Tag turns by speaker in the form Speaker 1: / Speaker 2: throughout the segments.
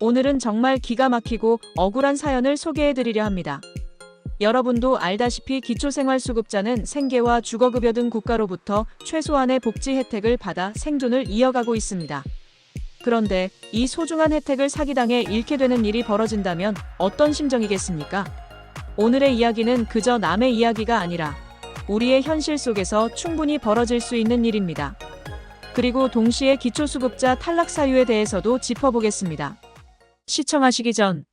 Speaker 1: 오늘은 정말 기가 막히고 억울한 사연을 소개해드리려 합니다. 여러분도 알다시피 기초생활수급자는 생계와 주거급여 등 국가로부터 최소한의 복지 혜택을 받아 생존을 이어가고 있습니다. 그런데 이 소중한 혜택을 사기당해 잃게 되는 일이 벌어진다면 어떤 심정이겠습니까? 오늘의 이야기는 그저 남의 이야기가 아니라 우리의 현실 속에서 충분히 벌어질 수 있는 일입니다. 그리고 동시에 기초수급자 탈락 사유에 대해서도 짚어보겠습니다. 시청하시기 전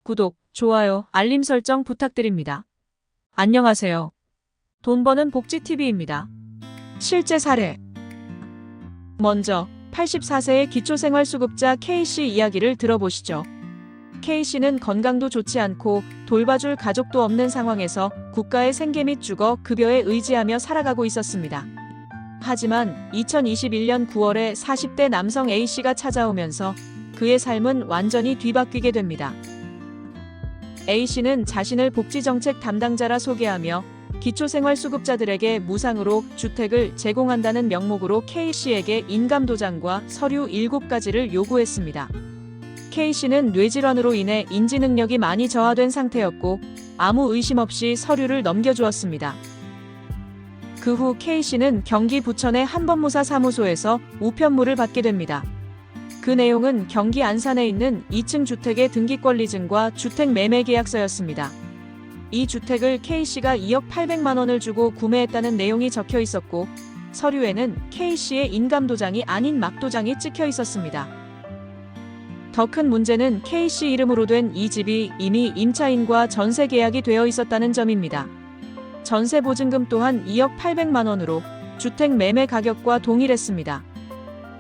Speaker 1: 구독, 좋아요, 알림 설정 부탁드립니다. 안녕하세요. 돈 버는 복지TV입니다. 실제 사례. 먼저 84세의 기초생활수급자 K씨 이야기를 들어보시죠. K씨는 건강도 좋지 않고 돌봐줄 가족도 없는 상황에서 국가의 생계 및 주거 급여에 의지하며 살아가고 있었습니다. 하지만 2021년 9월에 40대 남성 A씨가 찾아오면서 그의 삶은 완전히 뒤바뀌게 됩니다. A씨는 자신을 복지정책 담당자라 소개하며 기초생활수급자들에게 무상으로 주택을 제공한다는 명목으로 K씨에게 인감도장과 서류 7가지를 요구했습니다. K씨는 뇌질환으로 인해 인지능력이 많이 저하된 상태였고 아무 의심 없이 서류를 넘겨주었습니다. 그 후 K씨는 경기 부천의 한법무사 사무소에서 우편물을 받게 됩니다. 그 내용은 경기 안산에 있는 2층 주택의 등기권리증과 주택매매계약서였습니다. 이 주택을 K씨가 2억 800만 원을 주고 구매했다는 내용이 적혀 있었고 서류에는 K씨의 인감도장이 아닌 막도장이 찍혀 있었습니다. 더 큰 문제는 K씨 이름으로 된 이 집이 이미 임차인과 전세 계약이 되어 있었다는 점입니다. 전세 보증금 또한 2억 800만 원으로 주택 매매 가격과 동일했습니다.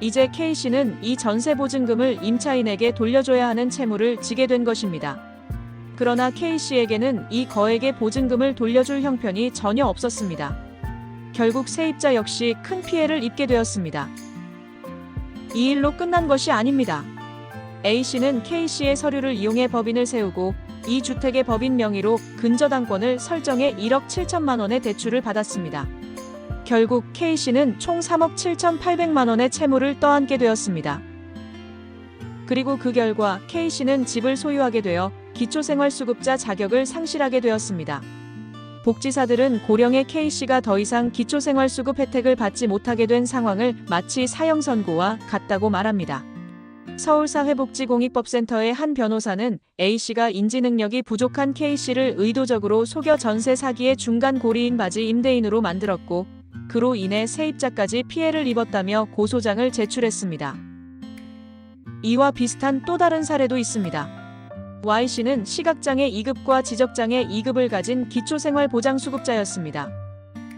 Speaker 1: 이제 K씨는 이 전세 보증금을 임차인에게 돌려줘야 하는 채무를 지게 된 것입니다. 그러나 K씨에게는 이 거액의 보증금을 돌려줄 형편이 전혀 없었습니다. 결국 세입자 역시 큰 피해를 입게 되었습니다. 이 일로 끝난 것이 아닙니다. A씨는 K씨의 서류를 이용해 법인을 세우고 이 주택의 법인 명의로 근저당권을 설정해 1억 7천만 원의 대출을 받았습니다. 결국 K씨는 총 3억 7,800만 원의 채무를 떠안게 되었습니다. 그리고 그 결과 K씨는 집을 소유하게 되어 기초생활수급자 자격을 상실하게 되었습니다. 복지사들은 고령의 K씨가 더 이상 기초생활수급 혜택을 받지 못하게 된 상황을 마치 사형선고와 같다고 말합니다. 서울사회복지공익법센터의 한 변호사는 A씨가 인지능력이 부족한 K씨를 의도적으로 속여 전세 사기의 중간 고리인 바지 임대인으로 만들었고 그로 인해 세입자까지 피해를 입었다며 고소장을 제출했습니다. 이와 비슷한 또 다른 사례도 있습니다. Y씨는 시각장애 2급과 지적장애 2급을 가진 기초생활보장수급자였습니다.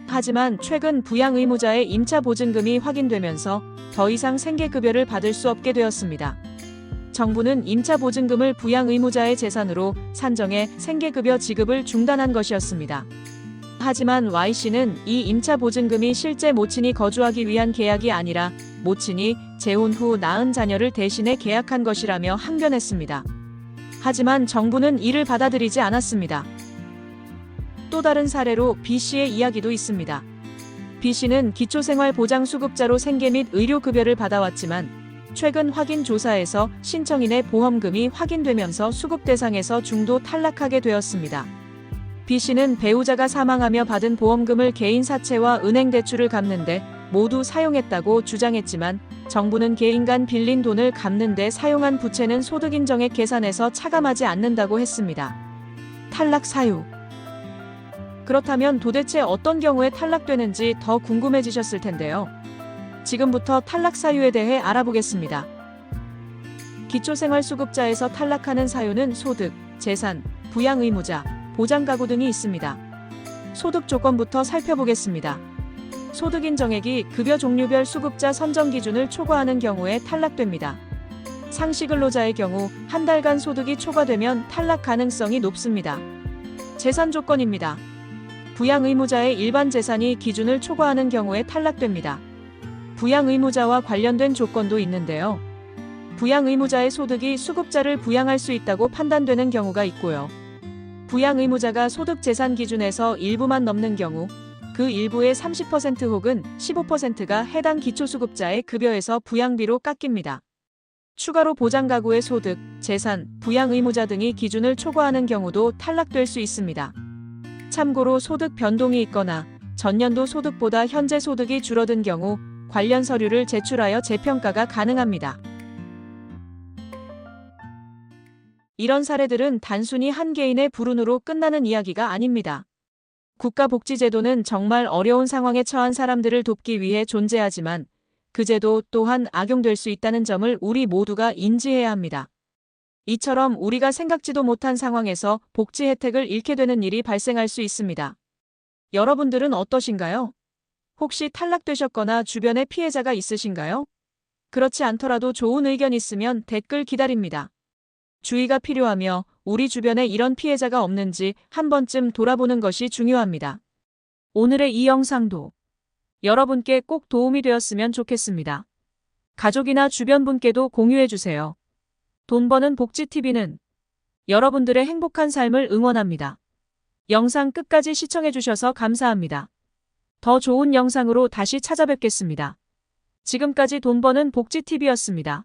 Speaker 1: 하지만 최근 부양의무자의 임차보증금이 확인되면서 더 이상 생계급여를 받을 수 없게 되었습니다. 정부는 임차보증금을 부양의무자의 재산으로 산정해 생계급여 지급을 중단한 것이었습니다. 하지만 Y씨는 이 임차보증금이 실제 모친이 거주하기 위한 계약이 아니라 모친이 재혼 후 낳은 자녀를 대신해 계약한 것이라며 항변했습니다. 하지만 정부는 이를 받아들이지 않았습니다. 또 다른 사례로 B씨의 이야기도 있습니다. B씨는 기초생활보장수급자로 생계 및 의료급여를 받아왔지만 최근 확인 조사에서 신청인의 보험금이 확인되면서 수급 대상에서 중도 탈락하게 되었습니다. B씨는 배우자가 사망하며 받은 보험금을 개인 사채와 은행 대출을 갚는데 모두 사용했다고 주장했지만 정부는 개인 간 빌린 돈을 갚는 데 사용한 부채는 소득인정액 계산에서 차감하지 않는다고 했습니다. 탈락 사유. 그렇다면 도대체 어떤 경우에 탈락되는지 더 궁금해지셨을 텐데요. 지금부터 탈락 사유에 대해 알아보겠습니다. 기초생활수급자에서 탈락하는 사유는 소득, 재산, 부양의무자, 보장가구 등이 있습니다. 소득 조건부터 살펴보겠습니다. 소득인정액이 급여 종류별 수급자 선정 기준을 초과하는 경우에 탈락됩니다. 상시근로자의 경우 한 달간 소득이 초과되면 탈락 가능성이 높습니다. 재산 조건입니다. 부양의무자의 일반 재산이 기준을 초과하는 경우에 탈락됩니다. 부양의무자와 관련된 조건도 있는데요. 부양의무자의 소득이 수급자를 부양할 수 있다고 판단되는 경우가 있고요. 부양의무자가 소득 재산 기준에서 일부만 넘는 경우 그 일부의 30% 혹은 15%가 해당 기초수급자의 급여에서 부양비로 깎입니다. 추가로 보장가구의 소득, 재산, 부양 의무자 등이 기준을 초과하는 경우도 탈락될 수 있습니다. 참고로 소득 변동이 있거나 전년도 소득보다 현재 소득이 줄어든 경우 관련 서류를 제출하여 재평가가 가능합니다. 이런 사례들은 단순히 한 개인의 불운으로 끝나는 이야기가 아닙니다. 국가복지제도는 정말 어려운 상황에 처한 사람들을 돕기 위해 존재하지만 그 제도 또한 악용될 수 있다는 점을 우리 모두가 인지해야 합니다. 이처럼 우리가 생각지도 못한 상황에서 복지 혜택을 잃게 되는 일이 발생할 수 있습니다. 여러분들은 어떠신가요? 혹시 탈락되셨거나 주변에 피해자가 있으신가요? 그렇지 않더라도 좋은 의견 있으면 댓글 기다립니다. 주의가 필요하며 우리 주변에 이런 피해자가 없는지 한 번쯤 돌아보는 것이 중요합니다. 오늘의 이 영상도 여러분께 꼭 도움이 되었으면 좋겠습니다. 가족이나 주변 분께도 공유해주세요. 돈 버는 복지TV는 여러분들의 행복한 삶을 응원합니다. 영상 끝까지 시청해주셔서 감사합니다. 더 좋은 영상으로 다시 찾아뵙겠습니다. 지금까지 돈 버는 복지TV였습니다.